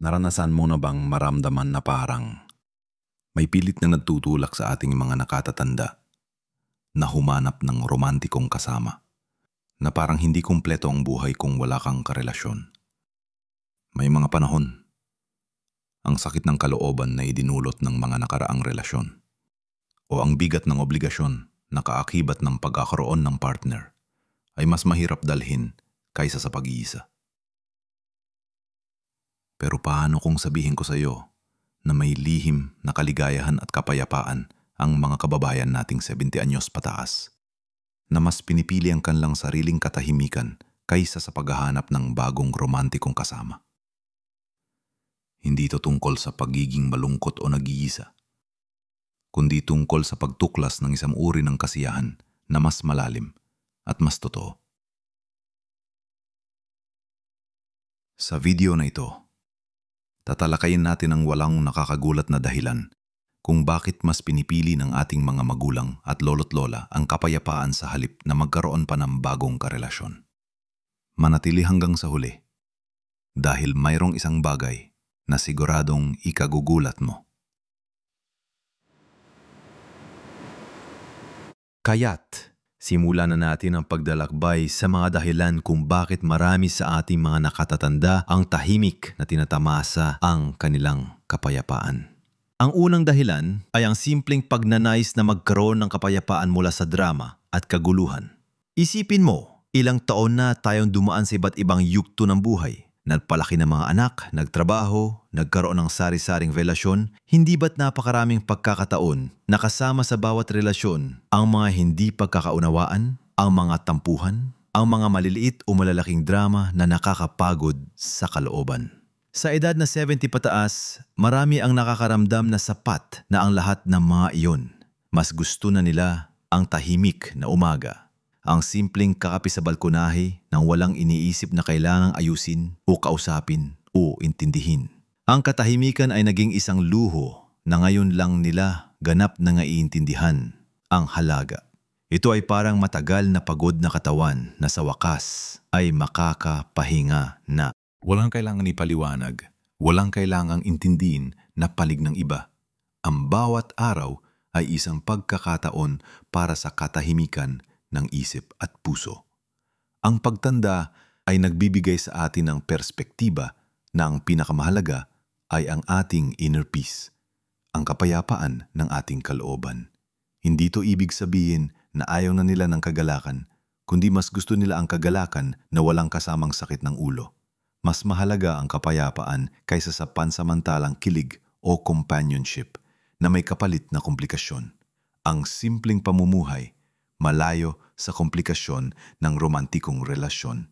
Naranasan mo na bang maramdaman na parang may pilit na nagtutulak sa ating mga nakatatanda na humanap ng romantikong kasama, na parang hindi kumpleto ang buhay kung wala kang karelasyon? May mga panahon, ang sakit ng kalooban na idinulot ng mga nakaraang relasyon o ang bigat ng obligasyon na kaakibat ng pagkakaroon ng partner ay mas mahirap dalhin kaysa sa pag-iisa. Pero paano kung sabihin ko sa iyo na may lihim na kaligayahan at kapayapaan ang mga kababayan nating 70 anyos pataas, na mas pinipili ang kanilang sariling katahimikan kaysa sa paghahanap ng bagong romantikong kasama? Hindi ito tungkol sa pagiging malungkot o nag-iisa, kundi tungkol sa pagtuklas ng isang uri ng kasiyahan na mas malalim at mas totoo. Sa video na ito, tatalakayin natin ang walang nakakagulat na dahilan kung bakit mas pinipili ng ating mga magulang at lolo't lola ang kapayapaan sa halip na magkaroon pa ng bagong karelasyon. Manatili hanggang sa huli, dahil mayroong isang bagay na siguradong ikagugulat mo. Kaya't, simulan na natin ang pagdalakbay sa mga dahilan kung bakit marami sa ating mga nakatatanda ang tahimik na tinatamasa ang kanilang kapayapaan. Ang unang dahilan ay ang simpleng pagnanais na magkaroon ng kapayapaan mula sa drama at kaguluhan. Isipin mo, ilang taon na tayong dumaan sa iba't ibang yugto ng buhay. Nagpalaki ng mga anak, nagtrabaho, nagkaroon ng sari-saring relasyon. Hindi ba't napakaraming pagkakataon na kasama sa bawat relasyon ang mga hindi pagkakaunawaan, ang mga tampuhan, ang mga maliliit o malalaking drama na nakakapagod sa kalooban? Sa edad na 70 pataas, marami ang nakakaramdam na sapat na ang lahat ng mga iyon. Mas gusto na nila ang tahimik na umaga, ang simpleng kakape sa balkonahe nang walang iniisip na kailangang ayusin o kausapin o intindihin. Ang katahimikan ay naging isang luho na ngayon lang nila ganap na naiintindihan ang halaga. Ito ay parang matagal na pagod na katawan na sa wakas ay makakapahinga na. Walang kailangan ipaliwanag, walang kailangang intindihin na palig ng iba. Ang bawat araw ay isang pagkakataon para sa katahimikan ng isip at puso. Ang pagtanda ay nagbibigay sa atin ng perspektiba na ang pinakamahalaga ay ang ating inner peace, ang kapayapaan ng ating kalooban. Hindi ito ibig sabihin na ayaw na nila ng kagalakan, kundi mas gusto nila ang kagalakan na walang kasamang sakit ng ulo. Mas mahalaga ang kapayapaan kaysa sa pansamantalang kilig o companionship na may kapalit na komplikasyon. Ang simpleng pamumuhay, malayo sa komplikasyon ng romantikong relasyon,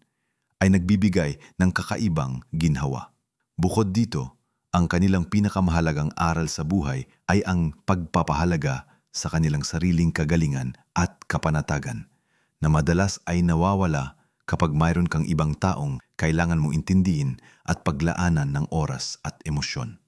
ay nagbibigay ng kakaibang ginhawa. Bukod dito, ang kanilang pinakamahalagang aral sa buhay ay ang pagpapahalaga sa kanilang sariling kagalingan at kapanatagan, na madalas ay nawawala kapag mayroon kang ibang taong kailangan mong intindihin at paglaanan ng oras at emosyon.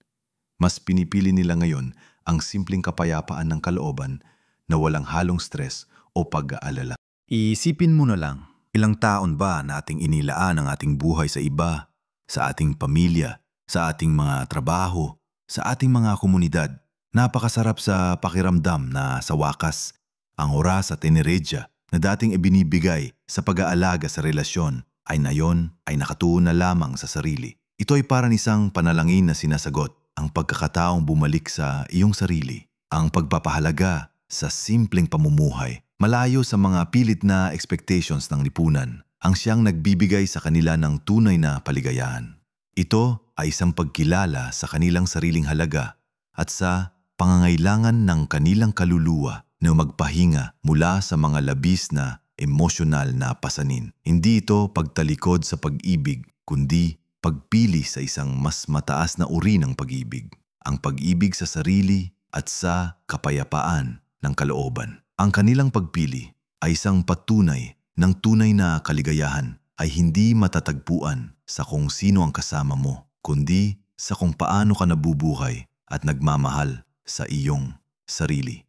Mas pinipili nila ngayon ang simpleng kapayapaan ng kalooban na walang halong stress o pag-aalala. Iisipin mo na lang, ilang taon ba nating inilaan ang ating buhay sa iba, sa ating pamilya, sa ating mga trabaho, sa ating mga komunidad. Napakasarap sa pakiramdam na sa wakas, ang oras at enerhiya na dating ibinibigay sa pag-aalaga sa relasyon ay nayon ay nakatuon na lamang sa sarili. Ito ay parang isang panalangin na sinasagot, ang pagkakataong bumalik sa iyong sarili, ang pagpapahalaga sa simpleng pamumuhay, malayo sa mga pilit na expectations ng lipunan, ang siyang nagbibigay sa kanila ng tunay na paligayahan. Ito ay isang pagkilala sa kanilang sariling halaga at sa pangangailangan ng kanilang kaluluwa na magpahinga mula sa mga labis na emosyonal na pasanin. Hindi ito pagtalikod sa pag-ibig, kundi pagpili sa isang mas mataas na uri ng pag-ibig. Ang pag-ibig sa sarili at sa kapayapaan ng kalooban. Ang kanilang pagpili ay isang patunay ng tunay na kaligayahan ay hindi matatagpuan sa kung sino ang kasama mo, kundi sa kung paano ka nabubuhay at nagmamahal sa iyong sarili.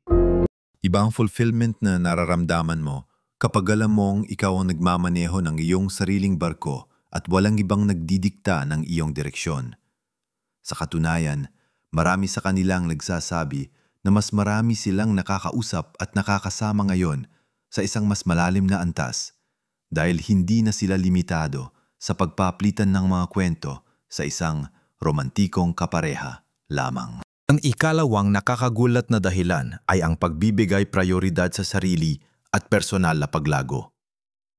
Iba ang fulfillment na nararamdaman mo kapag alam mong ikaw ang nagmamaneho ng iyong sariling barko at walang ibang nagdidikta ng iyong direksyon. Sa katunayan, marami sa kanilang nagsasabi na mas marami silang nakakausap at nakakasama ngayon sa isang mas malalim na antas dahil hindi na sila limitado sa pagpaplitan ng mga kwento sa isang romantikong kapareha lamang. Ang ikalawang nakakagulat na dahilan ay ang pagbibigay prioridad sa sarili at personal na paglago.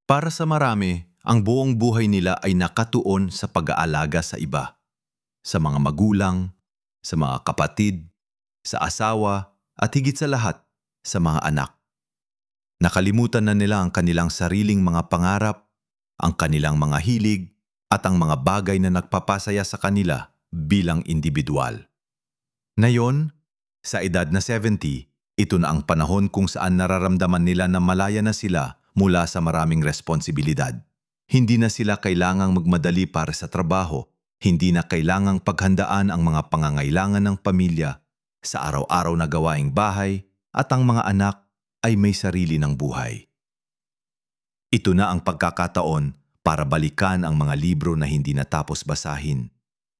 Para sa marami, ang buong buhay nila ay nakatuon sa pag-aalaga sa iba, sa mga magulang, sa mga kapatid, sa asawa, at higit sa lahat, sa mga anak. Nakalimutan na nila ang kanilang sariling mga pangarap, ang kanilang mga hilig, at ang mga bagay na nagpapasaya sa kanila bilang individual. Ngayon, sa edad na 70, ito na ang panahon kung saan nararamdaman nila na malaya na sila mula sa maraming responsibilidad. Hindi na sila kailangang magmadali para sa trabaho, hindi na kailangang paghandaan ang mga pangangailangan ng pamilya sa araw-araw na gawaing bahay at ang mga anak ay may sarili ng buhay. Ito na ang pagkakataon para balikan ang mga libro na hindi natapos basahin,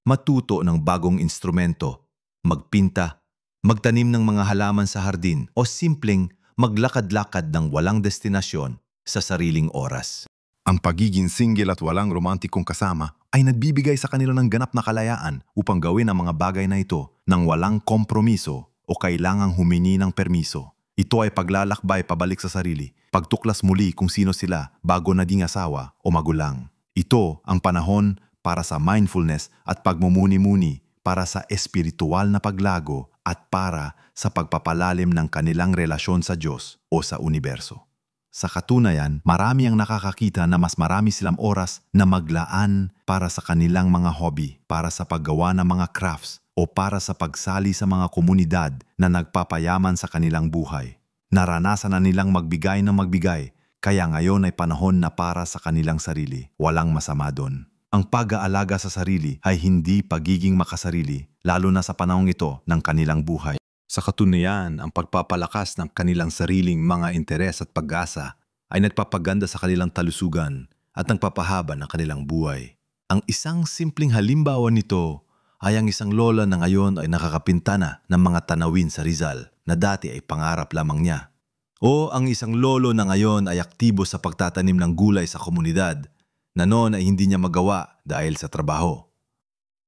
matuto ng bagong instrumento, magpinta, magtanim ng mga halaman sa hardin o simpleng maglakad-lakad ng walang destinasyon sa sariling oras. Ang pagiging single at walang romantikong kasama ay nagbibigay sa kanila ng ganap na kalayaan upang gawin ang mga bagay na ito nang walang kompromiso o kailangang humingi ng permiso. Ito ay paglalakbay pabalik sa sarili, pagtuklas muli kung sino sila bago naging asawa o magulang. Ito ang panahon para sa mindfulness at pagmumuni-muni, para sa espiritual na paglago at para sa pagpapalalim ng kanilang relasyon sa Diyos o sa universo. Sa katunayan, marami ang nakakakita na mas marami silang oras na maglaan para sa kanilang mga hobby, para sa paggawa ng mga crafts o para sa pagsali sa mga komunidad na nagpapayaman sa kanilang buhay. Naranasan na nilang magbigay ng magbigay, kaya ngayon ay panahon na para sa kanilang sarili. Walang masama doon. Ang pag-aalaga sa sarili ay hindi pagiging makasarili, lalo na sa panahong ito ng kanilang buhay. Sa katunayan, ang pagpapalakas ng kanilang sariling mga interes at pag-asa ay nagpapaganda sa kanilang talusugan at nagpapahaba ng kanilang buhay. Ang isang simpleng halimbawa nito ay ang isang lola na ngayon ay nakakapinta na ng mga tanawin sa Rizal na dati ay pangarap lamang niya. O ang isang lolo na ngayon ay aktibo sa pagtatanim ng gulay sa komunidad na noon ay hindi niya magawa dahil sa trabaho.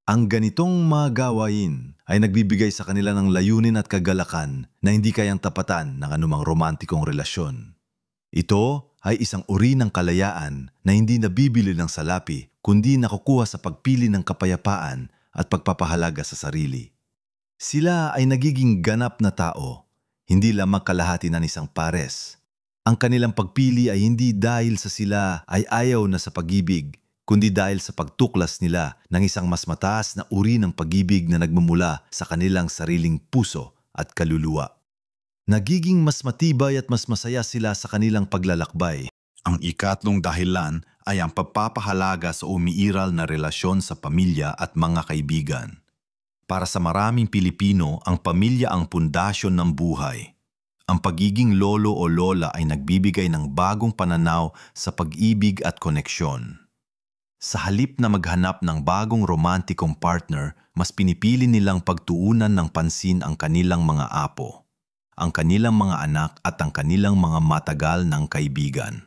Ang ganitong mga gawain ay nagbibigay sa kanila ng layunin at kagalakan na hindi kayang tapatan ng anumang romantikong relasyon. Ito ay isang uri ng kalayaan na hindi nabibili ng salapi kundi nakukuha sa pagpili ng kapayapaan at pagpapahalaga sa sarili. Sila ay nagiging ganap na tao, hindi lamang kalahati ng isang pares. Ang kanilang pagpili ay hindi dahil sa sila ay ayaw na sa pag-ibig, kundi dahil sa pagtuklas nila ng isang mas mataas na uri ng pag-ibig na nagmumula sa kanilang sariling puso at kaluluwa. Nagiging mas matibay at mas masaya sila sa kanilang paglalakbay. Ang ikatlong dahilan ay ang pagpapahalaga sa umiiral na relasyon sa pamilya at mga kaibigan. Para sa maraming Pilipino, ang pamilya ang pundasyon ng buhay. Ang pagiging lolo o lola ay nagbibigay ng bagong pananaw sa pag-ibig at koneksyon. Sa halip na maghanap ng bagong romantikong partner, mas pinipili nilang pagtuunan ng pansin ang kanilang mga apo, ang kanilang mga anak at ang kanilang mga matagal ng kaibigan.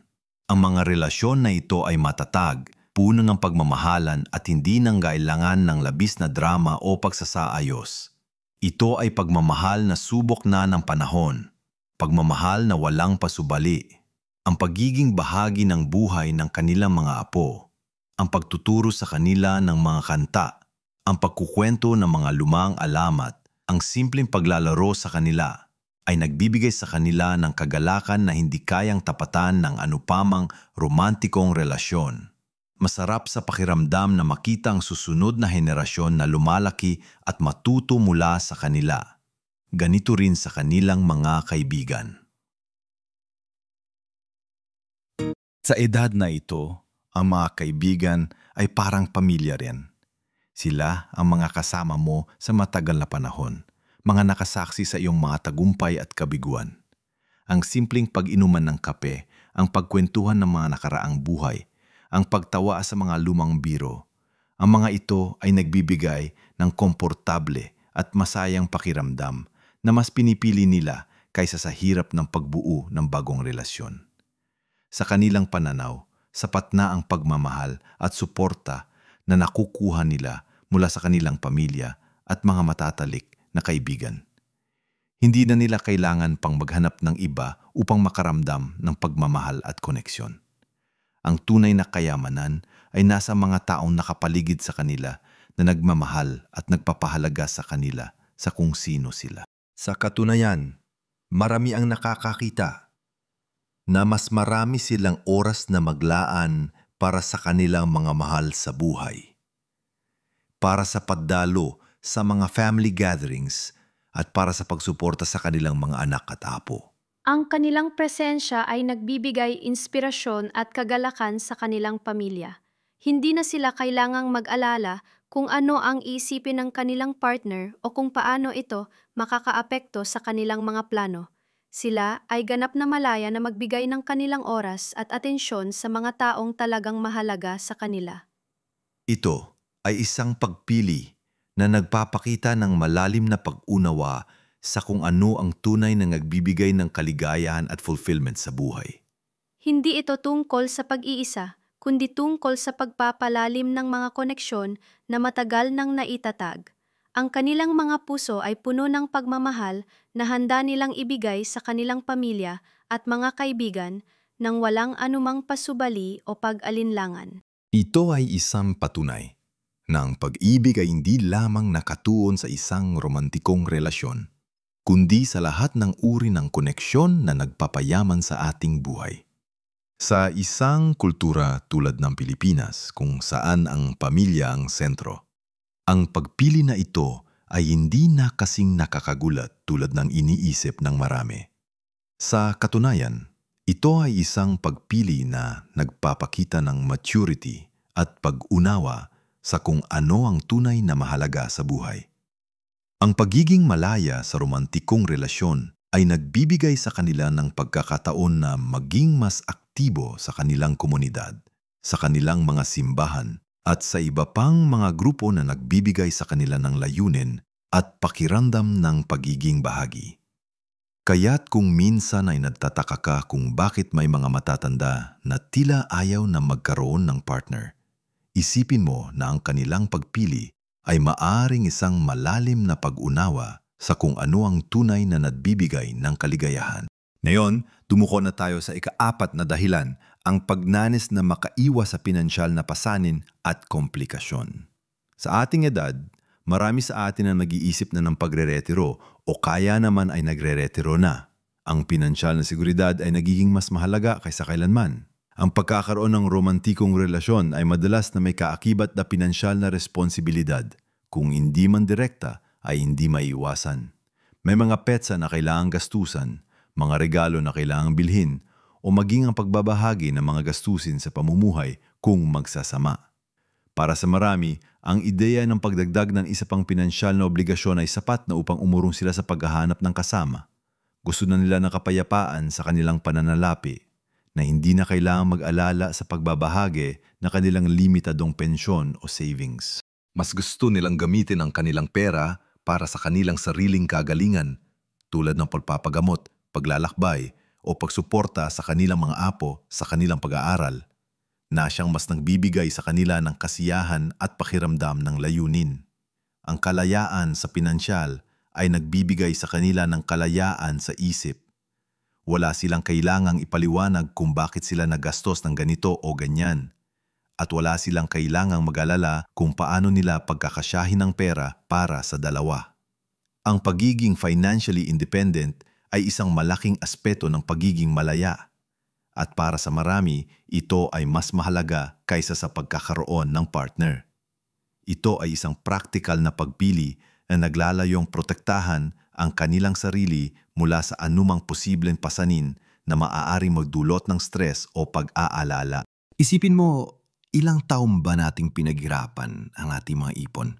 Ang mga relasyon na ito ay matatag, puno ng pagmamahalan at hindi nangailangan ng labis na drama o pagsasaayos. Ito ay pagmamahal na subok na ng panahon, pagmamahal na walang pasubali, ang pagiging bahagi ng buhay ng kanilang mga apo, ang pagtuturo sa kanila ng mga kanta, ang pagkukwento ng mga lumang alamat, ang simpleng paglalaro sa kanila, ay nagbibigay sa kanila ng kagalakan na hindi kayang tapatan ng anupamang romantikong relasyon. Masarap sa pakiramdam na makita ang susunod na henerasyon na lumalaki at matuto mula sa kanila. Ganito rin sa kanilang mga kaibigan. Sa edad na ito, ang mga kaibigan ay parang pamilya rin. Sila ang mga kasama mo sa matagal na panahon, mga nakasaksi sa iyong mga tagumpay at kabiguan. Ang simpleng pag-inuman ng kape, ang pagkwentuhan ng mga nakaraang buhay, ang pagtawa sa mga lumang biro. Ang mga ito ay nagbibigay ng komportable at masayang pakiramdam na mas pinipili nila kaysa sa hirap ng pagbuo ng bagong relasyon. Sa kanilang pananaw, sapat na ang pagmamahal at suporta na nakukuha nila mula sa kanilang pamilya at mga matatalik na kaibigan. Hindi na nila kailangan pang maghanap ng iba upang makaramdam ng pagmamahal at koneksyon. Ang tunay na kayamanan ay nasa mga taong nakapaligid sa kanila na nagmamahal at nagpapahalaga sa kanila sa kung sino sila. Sa katunayan, marami ang nakakakita na mas marami silang oras na maglaan para sa kanilang mga mahal sa buhay. Para sa pagdalo sa mga family gatherings at para sa pagsuporta sa kanilang mga anak at apo. Ang kanilang presensya ay nagbibigay inspirasyon at kagalakan sa kanilang pamilya. Hindi na sila kailangang mag-alala kung ano ang isipin ng kanilang partner o kung paano ito makakaapekto sa kanilang mga plano. Sila ay ganap na malaya na magbigay ng kanilang oras at atensyon sa mga taong talagang mahalaga sa kanila. Ito ay isang pagpili na nagpapakita ng malalim na pag-unawa sa kung ano ang tunay na nagbibigay ng kaligayahan at fulfillment sa buhay. Hindi ito tungkol sa pag-iisa, kundi tungkol sa pagpapalalim ng mga koneksyon na matagal nang naitatag. Ang kanilang mga puso ay puno ng pagmamahal na handa nilang ibigay sa kanilang pamilya at mga kaibigan nang walang anumang pasubali o pag-alinlangan. Ito ay isang patunay na ang pag-ibig ay hindi lamang nakatuon sa isang romantikong relasyon, kundi sa lahat ng uri ng koneksyon na nagpapayaman sa ating buhay. Sa isang kultura tulad ng Pilipinas kung saan ang pamilya ang sentro, ang pagpili na ito ay hindi na kasing nakakagulat tulad ng iniisip ng marami. Sa katunayan, ito ay isang pagpili na nagpapakita ng maturity at pag-unawa sa kung ano ang tunay na mahalaga sa buhay. Ang pagiging malaya sa romantikong relasyon ay nagbibigay sa kanila ng pagkakataon na maging mas aktibo sa kanilang komunidad, sa kanilang mga simbahan, at sa iba pang mga grupo na nagbibigay sa kanila ng layunin at pakiramdam ng pagiging bahagi. Kaya't kung minsan ay nagtataka ka kung bakit may mga matatanda na tila ayaw na magkaroon ng partner, isipin mo na ang kanilang pagpili ay maaring isang malalim na pag-unawa sa kung ano ang tunay na nagbibigay ng kaligayahan. Ngayon, dumuko na tayo sa ika-4 na dahilan, ang pagnanis na makaiwas sa pinansyal na pasanin at komplikasyon. Sa ating edad, marami sa atin ang nag-iisip na ng pagre-retiro o kaya naman ay nagre-retiro na. Ang pinansyal na seguridad ay nagiging mas mahalaga kaysa kailanman. Ang pagkakaroon ng romantikong relasyon ay madalas na may kaakibat na pinansyal na responsibilidad. Kung hindi man direkta, ay hindi maiiwasan. May mga petsa na kailangang gastusan, mga regalo na kailangang bilhin, o maging ang pagbabahagi ng mga gastusin sa pamumuhay kung magsasama. Para sa marami, ang ideya ng pagdagdag ng isa pang pinansyal na obligasyon ay sapat na upang umurong sila sa paghahanap ng kasama. Gusto na nila ng kapayapaan sa kanilang pananalapi, na hindi na kailangang mag-alala sa pagbabahagi na kanilang limitadong pensyon o savings. Mas gusto nilang gamitin ang kanilang pera para sa kanilang sariling kagalingan, tulad ng pagpapagamot, paglalakbay, o pagsuporta sa kanilang mga apo sa kanilang pag-aaral, na siyang mas nagbibigay sa kanila ng kasiyahan at pakiramdam ng layunin. Ang kalayaan sa pinansyal ay nagbibigay sa kanila ng kalayaan sa isip. Wala silang kailangang ipaliwanag kung bakit sila nagastos ng ganito o ganyan. At wala silang kailangang mag-alala kung paano nila pagkakasyahin ng pera para sa dalawa. Ang pagiging financially independent ay isang malaking aspeto ng pagiging malaya. At para sa marami, ito ay mas mahalaga kaysa sa pagkakaroon ng partner. Ito ay isang practical na pagpili na naglalayong protektahan ang kanilang sarili mula sa anumang posibleng pasanin na maaaring magdulot ng stress o pag-aalala. Isipin mo, ilang taon ba nating pinaghirapan ang ating mga ipon?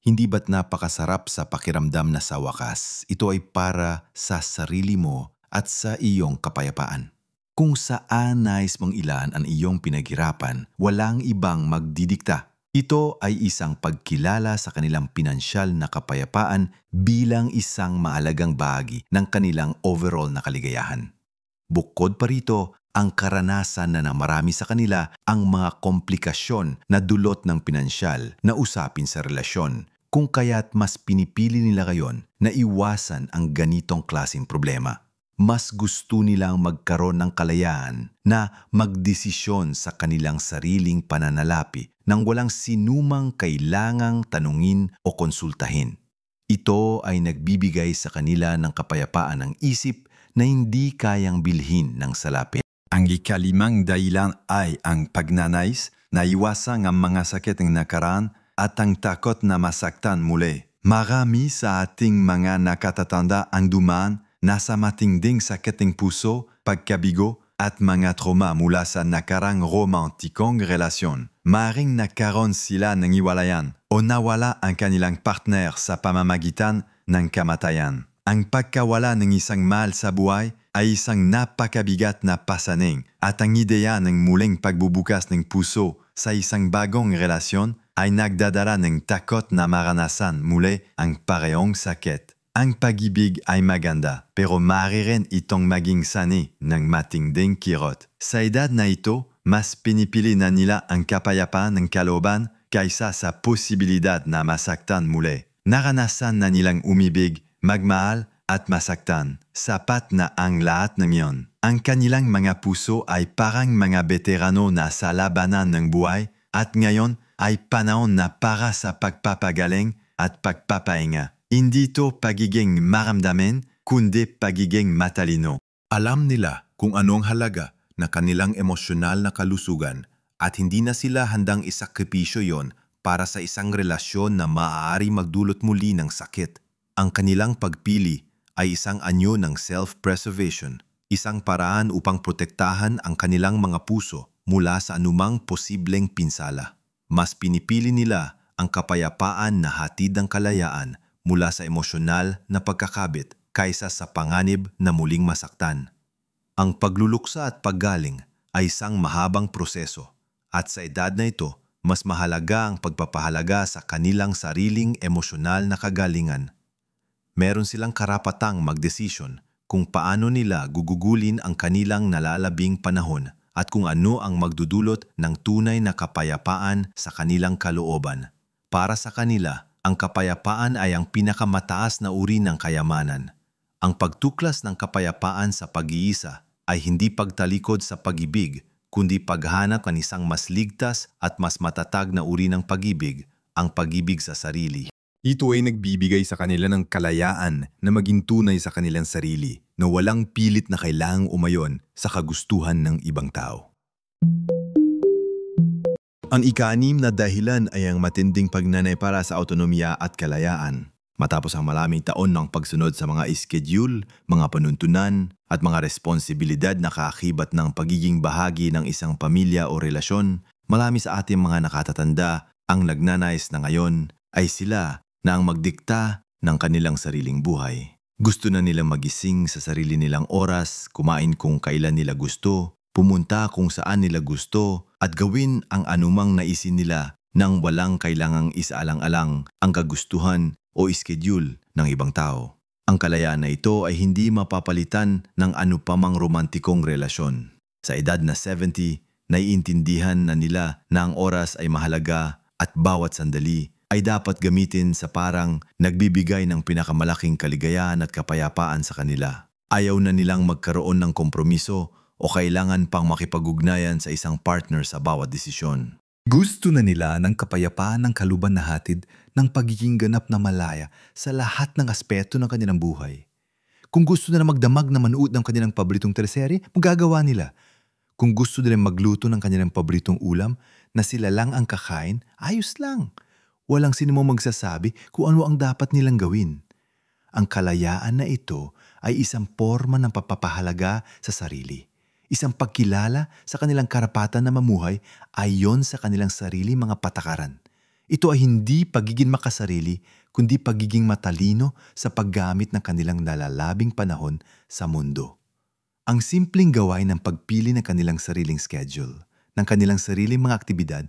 Hindi ba't napakasarap sa pakiramdam na sa wakas, ito ay para sa sarili mo at sa iyong kapayapaan? Kung saan nais mong ilan ang iyong pinaghirapan, walang ibang magdidikta. Ito ay isang pagkilala sa kanilang pinansyal na kapayapaan bilang isang mahalagang bahagi ng kanilang overall na kaligayahan. Bukod pa rito, ang karanasan na marami sa kanila ang mga komplikasyon na dulot ng pinansyal na usapin sa relasyon, kung kaya't mas pinipili nila ngayon na iwasan ang ganitong klaseng problema. Mas gusto nilang magkaroon ng kalayaan na magdesisyon sa kanilang sariling pananalapi nang walang sinumang kailangang tanungin o konsultahin. Ito ay nagbibigay sa kanila ng kapayapaan ng isip na hindi kayang bilhin ng salapi. Ang ikalimang dahilan ay ang pagnanais na iwasan ang mga sakit ng nakaraan at ang takot na masaktan muli. Marami sa ating mga nakatatanda ang dumaan na sa matinding sakit ng puso, pagkabigo at mga trauma mula sa nakarang romantikong relasyon. Maring nagkaroon sila ng iwalayan o nawala ang kanilang partner sa pamamagitan ng kamatayan. Ang pagkawala ng isang mahal sa buhay ay isang napakabigat na pasaning at ang ideya ng muling pagbubukas ng puso sa isang bagong relasyon ay nagdadala ng takot na maranasan muli ang parehong sakit. Ang pag-ibig ay maganda pero maaari rin itong maging sani ng matinding kirot. Sa edad na ito, mas pinipili na nila ang kapayapaan ng kalooban kaysa sa posibilidad na masaktan muli. Naranasan na nilang umibig, magmahal at masaktan. Sapat na ang lahat ng iyon. Ang kanilang mga puso ay parang mga veterano na sa labanan ng buhay at ngayon ay panahon na para sa pagpapagaling at pagpapahinga. Hindi ito pagiging maramdamin, kundi pagiging matalino. Alam nila kung ano ang halaga na kanilang emosyonal na kalusugan at hindi na sila handang isakripisyo yon para sa isang relasyon na maaari magdulot muli ng sakit. Ang kanilang pagpili ay isang anyo ng self-preservation, isang paraan upang protektahan ang kanilang mga puso mula sa anumang posibleng pinsala. Mas pinipili nila ang kapayapaan na hatid ng kalayaan mula sa emosyonal na pagkakabit kaysa sa panganib na muling masaktan. Ang pagluluksa at paggaling ay isang mahabang proseso at sa edad na ito, mas mahalaga ang pagpapahalaga sa kanilang sariling emosyonal na kagalingan. Meron silang karapatang magdesisyon kung paano nila gugugulin ang kanilang nalalabing panahon at kung ano ang magdudulot ng tunay na kapayapaan sa kanilang kalooban. Para sa kanila, ang kapayapaan ay ang pinakamataas na uri ng kayamanan. Ang pagtuklas ng kapayapaan sa pag-iisa ay hindi pagtalikod sa pag-ibig, kundi paghanap ng isang mas ligtas at mas matatag na uri ng pag-ibig, ang pag-ibig sa sarili. Ito ay nagbibigay sa kanila ng kalayaan na maging tunay sa kanilang sarili, na walang pilit na kailangang umayon sa kagustuhan ng ibang tao. Ang ika-6 na dahilan ay ang matinding pagnanay para sa autonomiya at kalayaan. Matapos ang maraming taon ng pagsunod sa mga schedule, mga panuntunan, at mga responsibilidad na kaakibat ng pagiging bahagi ng isang pamilya o relasyon, marami sa ating mga nakatatanda ang nagnanais na ngayon ay sila na ang magdikta ng kanilang sariling buhay. Gusto na nilang magising sa sarili nilang oras, kumain kung kailan nila gusto, pumunta kung saan nila gusto, at gawin ang anumang naisin nila nang walang kailangang isaalang-alang ang kagustuhan o schedule ng ibang tao. Ang kalayaan na ito ay hindi mapapalitan ng anupamang romantikong relasyon. Sa edad na 70, naiintindihan na nila na ang oras ay mahalaga at bawat sandali ay dapat gamitin sa parang nagbibigay ng pinakamalaking kaligayahan at kapayapaan sa kanila. Ayaw na nilang magkaroon ng kompromiso o kailangan pang makipag-ugnayan sa isang partner sa bawat desisyon. Gusto na nila ng kapayapaan ng kaluban na hatid ng pagiging ganap na malaya sa lahat ng aspeto ng kanilang buhay. Kung gusto nila magdamag na manood ng kanilang paboritong teleserye, magagawa nila. Kung gusto nila magluto ng kanilang paboritong ulam na sila lang ang kakain, ayos lang. Walang sinumang magsasabi kung ano ang dapat nilang gawin. Ang kalayaan na ito ay isang forma ng pagpapahalaga sa sarili. Isang pagkilala sa kanilang karapatan na mamuhay ayon sa kanilang sarili mga patakaran. Ito ay hindi pagiging makasarili, kundi pagiging matalino sa paggamit ng kanilang nalalabing panahon sa mundo. Ang simpleng gawain ng pagpili ng kanilang sariling schedule, ng kanilang sariling mga aktibidad,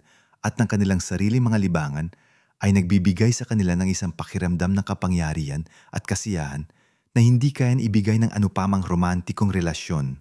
at ng kanilang sariling mga libangan ay nagbibigay sa kanila ng isang pakiramdam ng kapangyarihan at kasiyahan na hindi kayang ibigay ng anupamang romantikong relasyon.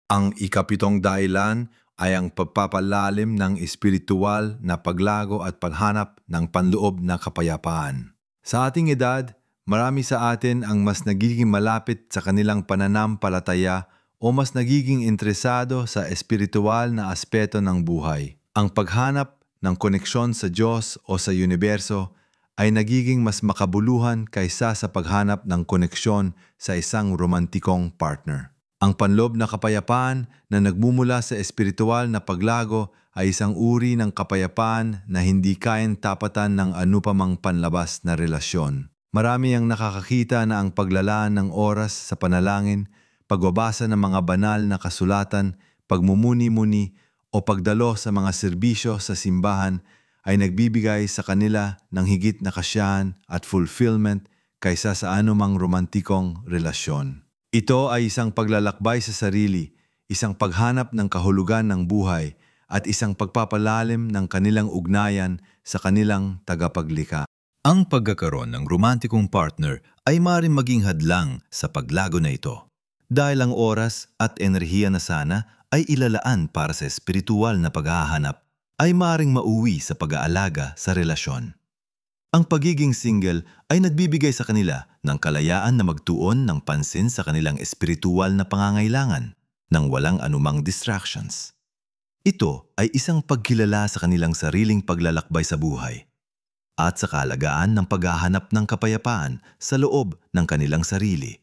Ang ikapitong dahilan ay ang pagpapalalim ng espiritual na paglago at paghanap ng panloob na kapayapaan. Sa ating edad, marami sa atin ang mas nagiging malapit sa kanilang pananampalataya o mas nagiging interesado sa espiritual na aspeto ng buhay. Ang paghanap ng koneksyon sa Diyos o sa universo ay nagiging mas makabuluhan kaysa sa paghanap ng koneksyon sa isang romantikong partner. Ang panloob na kapayapaan na nagmumula sa espiritual na paglago ay isang uri ng kapayapaan na hindi kayang tapatan ng anupamang panlabas na relasyon. Marami ang nakakakita na ang paglalaan ng oras sa panalangin, pagbabasa ng mga banal na kasulatan, pagmumuni-muni o pagdalo sa mga serbisyo sa simbahan ay nagbibigay sa kanila ng higit na kasiyahan at fulfillment kaysa sa anumang romantikong relasyon. Ito ay isang paglalakbay sa sarili, isang paghanap ng kahulugan ng buhay, at isang pagpapalalim ng kanilang ugnayan sa kanilang tagapaglikha. Ang pagkakaroon ng romantikong partner ay maaaring maging hadlang sa paglago na ito. Dahil ang oras at enerhiya na sana ay ilalaan para sa espiritual na paghahanap, ay maaaring mauwi sa pag-aalaga sa relasyon. Ang pagiging single ay nagbibigay sa kanila ng kalayaan na magtuon ng pansin sa kanilang espiritual na pangangailangan nang walang anumang distractions. Ito ay isang pagkilala sa kanilang sariling paglalakbay sa buhay at sa kaalagaan ng paghahanap ng kapayapaan sa loob ng kanilang sarili.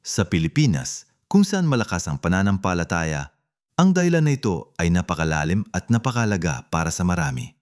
Sa Pilipinas, kung saan malakas ang pananampalataya, ang dahilan na ito ay napakalalim at napakalaga para sa marami.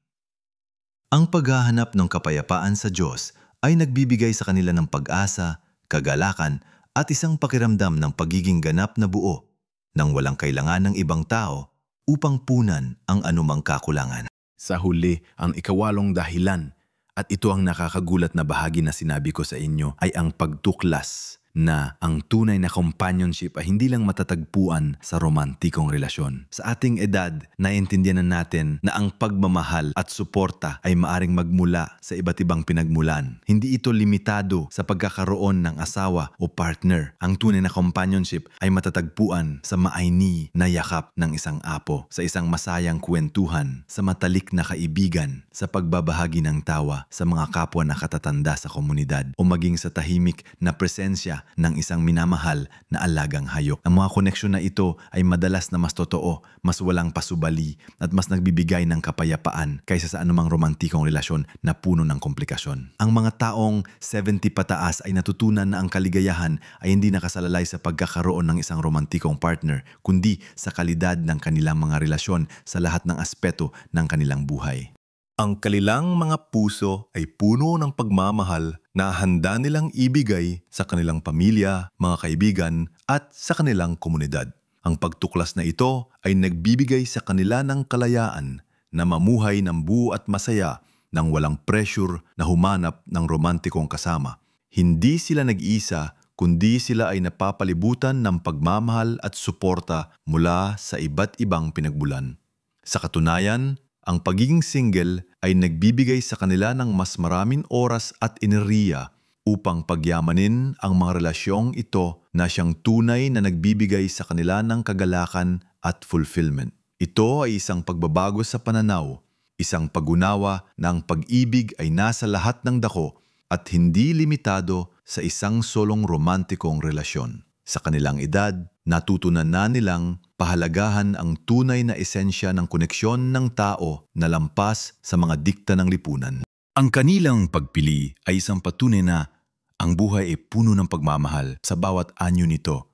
Ang paghahanap ng kapayapaan sa Diyos ay nagbibigay sa kanila ng pag-asa, kagalakan at isang pakiramdam ng pagiging ganap na buo nang walang kailangan ng ibang tao upang punan ang anumang kakulangan. Sa huli, ang ikawalong dahilan, at ito ang nakakagulat na bahagi na sinabi ko sa inyo, ay ang pagtuklas na ang tunay na companionship ay hindi lang matatagpuan sa romantikong relasyon. Sa ating edad, naiintindihan na natin na ang pagmamahal at suporta ay maaring magmula sa iba't ibang pinagmulan. Hindi ito limitado sa pagkakaroon ng asawa o partner. Ang tunay na companionship ay matatagpuan sa maaini na yakap ng isang apo, sa isang masayang kwentuhan, sa matalik na kaibigan, sa pagbabahagi ng tawa sa mga kapwa na katatanda sa komunidad, o maging sa tahimik na presensya ng isang minamahal na alagang hayop. Ang mga koneksyon na ito ay madalas na mas totoo, mas walang pasubali at mas nagbibigay ng kapayapaan kaysa sa anumang romantikong relasyon na puno ng komplikasyon. Ang mga taong 70 pataas ay natutunan na ang kaligayahan ay hindi nakasalalay sa pagkakaroon ng isang romantikong partner, kundi sa kalidad ng kanilang mga relasyon sa lahat ng aspeto ng kanilang buhay. Ang kanilang mga puso ay puno ng pagmamahal na handa nilang ibigay sa kanilang pamilya, mga kaibigan at sa kanilang komunidad. Ang pagtuklas na ito ay nagbibigay sa kanila ng kalayaan na mamuhay ng buo at masaya nang walang pressure na humanap ng romantikong kasama. Hindi sila nag-iisa, kundi sila ay napapalibutan ng pagmamahal at suporta mula sa iba't ibang pinagmulan. Sa katunayan, ang pagiging single ay nagbibigay sa kanila ng mas maraming oras at enerhiya upang pagyamanin ang mga relasyong ito na siyang tunay na nagbibigay sa kanila ng kagalakan at fulfillment. Ito ay isang pagbabago sa pananaw, isang pag-unawa na ang pag-ibig ay nasa lahat ng dako at hindi limitado sa isang solong romantikong relasyon. Sa kanilang edad, natutunan na nilang pahalagahan ang tunay na esensya ng koneksyon ng tao na lampas sa mga dikta ng lipunan. Ang kanilang pagpili ay isang patunay na ang buhay ay puno ng pagmamahal sa bawat anyo nito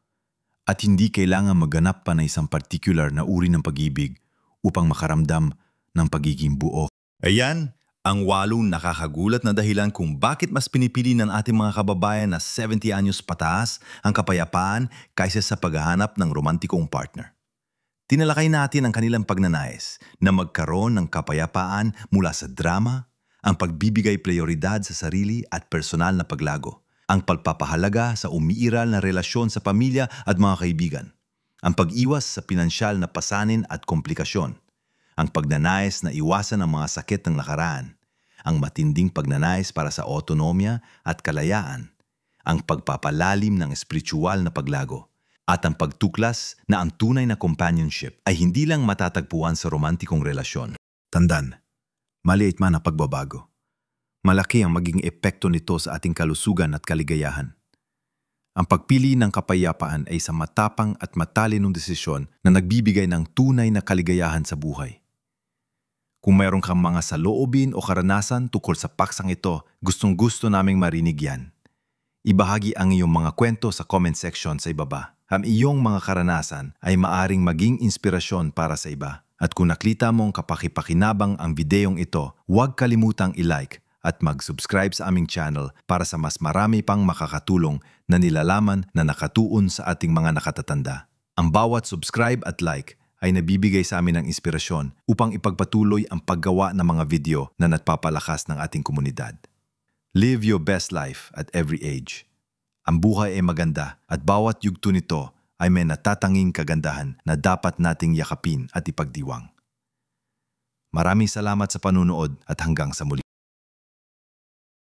at hindi kailangan magganap pa na isang particular na uri ng pag-ibig upang makaramdam ng pagiging buo. Ayan, ang 8 nakakagulat na dahilan kung bakit mas pinipili ng ating mga kababayan na 70 anyos pataas ang kapayapaan kaysa sa paghahanap ng romantikong partner. Tinalakay natin ang kanilang pagnanais na magkaroon ng kapayapaan mula sa drama, ang pagbibigay prioridad sa sarili at personal na paglago, ang pagpapahalaga sa umiiral na relasyon sa pamilya at mga kaibigan, ang pag-iwas sa pinansyal na pasanin at komplikasyon, ang pagnanais na iwasan ang mga sakit ng nakaraan, ang matinding pagnanais para sa autonomya at kalayaan, ang pagpapalalim ng espiritual na paglago, at ang pagtuklas na ang tunay na companionship ay hindi lang matatagpuan sa romantikong relasyon. Tandaan, maliit man ang pagbabago. Malaki ang maging epekto nito sa ating kalusugan at kaligayahan. Ang pagpili ng kapayapaan ay isang matapang at matalinong desisyon na nagbibigay ng tunay na kaligayahan sa buhay. Kung mayroon kang mga saloobin o karanasan tungkol sa paksang ito, gustong-gusto naming marinig yan. Ibahagi ang iyong mga kwento sa comment section sa ibaba. Ang iyong mga karanasan ay maaring maging inspirasyon para sa iba. At kung nakita mong kapakipakinabang ang videong ito, huwag kalimutang i-like at mag-subscribe sa aming channel para sa mas marami pang makakatulong na nilalaman na nakatuon sa ating mga nakatatanda. Ang bawat subscribe at like ay nabibigay sa amin ng inspirasyon upang ipagpatuloy ang paggawa ng mga video na nagpapalakas ng ating komunidad. Live your best life at every age. Ang buhay ay maganda at bawat yugto nito ay may natatanging kagandahan na dapat nating yakapin at ipagdiwang. Maraming salamat sa panunood at hanggang sa muli.